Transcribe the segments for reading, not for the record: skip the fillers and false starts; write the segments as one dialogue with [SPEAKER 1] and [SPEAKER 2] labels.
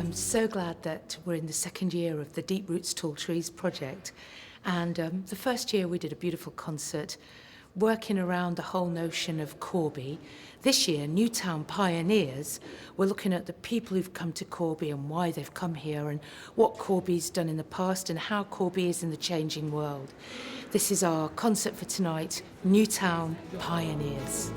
[SPEAKER 1] I'm so glad that we're in the second year of the Deep Roots Tall Trees project. And the first year we did a beautiful concert working around the whole notion of Corby. This year, Newtown Pioneers, we're looking at the people who've come to Corby and why they've come here and what Corby's done in the past and how Corby is in the changing world. This is our concert for tonight, Newtown Pioneers.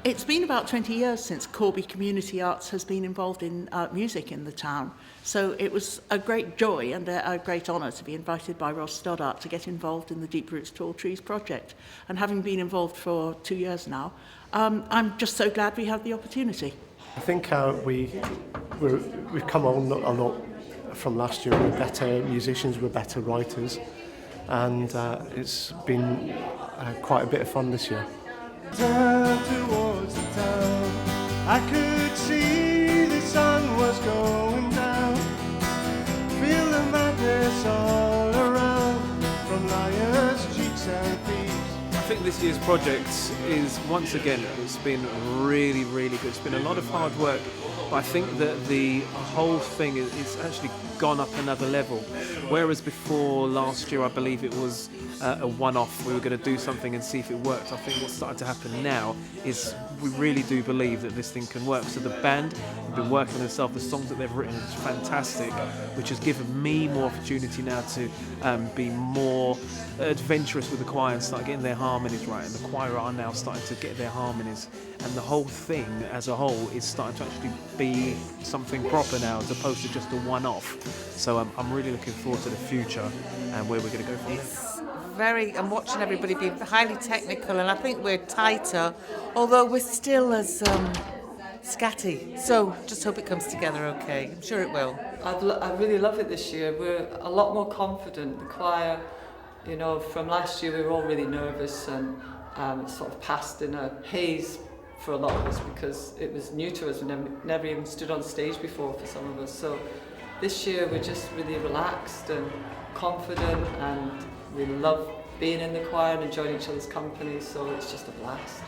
[SPEAKER 2] It's been about 20 years since Corby Community Arts has been involved in music in the town. So it was a great joy and a great honour to be invited by Ross Stoddart to get involved in the Deep Roots Tall Trees project. And having been involved for 2 years now, I'm just so glad we had the opportunity.
[SPEAKER 3] I think we've come on a lot from last year. We're better musicians, we're better writers, and it's been quite a bit of fun this year.
[SPEAKER 4] Down towards the town, I could see the sun was going down. Feel the madness all around, from lions, cheeks and thieves.
[SPEAKER 5] I think this year's project is, once again, it's been really, really good. It's been a lot of hard work, but I think that the whole thing is actually gone up another level. Whereas before last year, I believe it was a one-off, we were going to do something and see if it worked. I think what's starting to happen now is we really do believe that this thing can work. So the band have been working on themselves, the songs that they've written is fantastic, which has given me more opportunity now to be more adventurous with the choir and start getting their harmonies right, and the choir are now starting to get their harmonies, and the whole thing as a whole is starting to actually be something proper now as opposed to just a one-off. So I'm really looking forward to the future and where we're going to go from there.
[SPEAKER 6] I'm watching everybody be highly technical, and I think we're tighter, although we're still as scatty. So just hope it comes together okay. I'm sure it will.
[SPEAKER 7] I really love it this year. We're a lot more confident. The choir, you know, from last year we were all really nervous and it sort of passed in a haze for a lot of us because it was new to us. We never even stood on stage before for some of us. So this year we're just really relaxed and confident, and we love being in the choir and enjoying each other's company, so it's just a blast.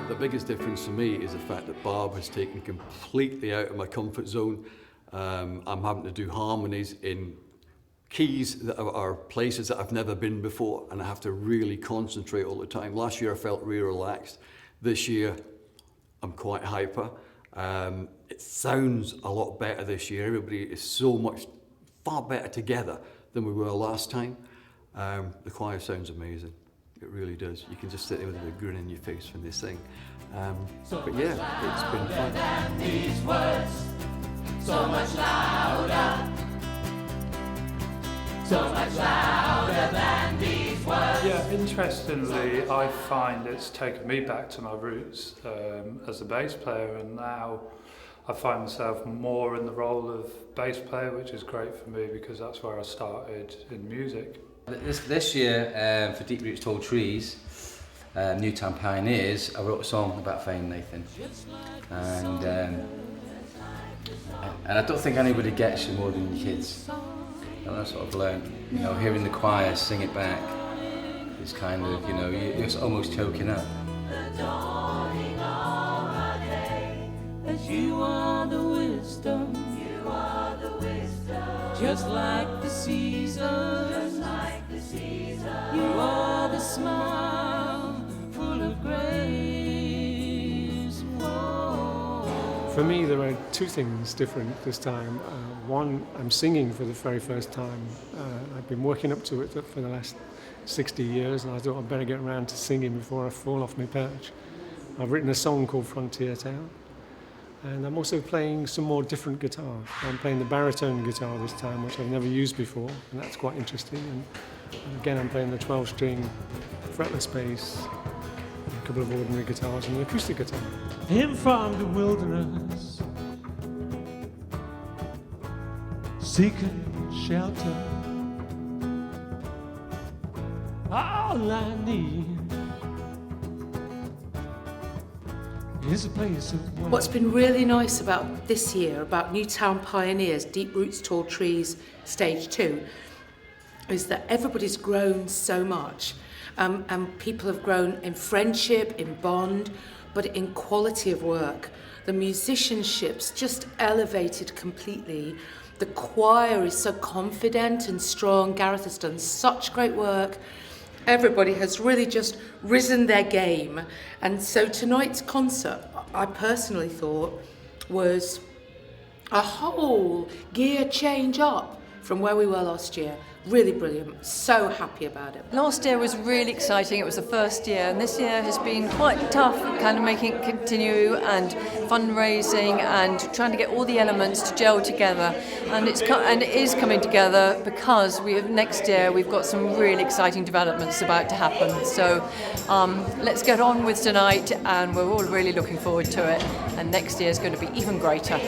[SPEAKER 8] The biggest difference for me is the fact that Barb has taken completely out of my comfort zone. I'm having to do harmonies in keys that are places that I've never been before, and I have to really concentrate all the time. Last year I felt really relaxed. This year I'm quite hyper. It sounds a lot better this year. Everybody is so much far better together than we were last time. The choir sounds amazing. It really does. You can just sit there with a grin on your face when they sing. But yeah, it's been fun.
[SPEAKER 9] Than these words, so much louder. So much louder than these words.
[SPEAKER 10] Yeah, interestingly, I find it's taken me back to my roots as a bass player, and now I find myself more in the role of bass player, which is great for me because that's where I started in music.
[SPEAKER 11] This year, for Deep Roots Tall Trees, Newtown Pioneers, I wrote a song about Fame Nathan, and I don't think anybody gets you more than your kids. And that's what I've learned. You know, hearing the choir sing it back is kind of, you know, you're almost choking up.
[SPEAKER 9] The dawning of a day, that you are the wisdom, you are the wisdom, just like the seasons. You are the smile full of grace. Whoa.
[SPEAKER 3] For me, there are two things different this time. One, I'm singing for the very first time. I've been working up to it for the last 60 years, and I thought I'd better get around to singing before I fall off my perch. I've written a song called Frontier Town, and I'm also playing some more different guitars. I'm playing the baritone guitar this time, which I've never used before, and that's quite interesting. And again, I'm playing the 12-string fretless bass, a couple of ordinary guitars and an acoustic guitar.
[SPEAKER 4] In from the wilderness, seeking shelter. All I need is a place of work.
[SPEAKER 1] What's been really nice about this year, about Newtown Pioneers, Deep Roots, Tall Trees, Stage 2, is that everybody's grown so much. And people have grown in friendship, in bond, but in quality of work. The musicianship's just elevated completely. The choir is so confident and strong. Gareth has done such great work. Everybody has really just risen their game. And so tonight's concert, I personally thought, was a whole gear change up from where we were last year. Really brilliant. So happy about it.
[SPEAKER 12] Last year was really exciting. It was the first year, and this year has been quite tough, kind of making it continue and fundraising and trying to get all the elements to gel together. And it is coming together because next year we've got some really exciting developments about to happen. So let's get on with tonight, and we're all really looking forward to it. And next year is going to be even greater.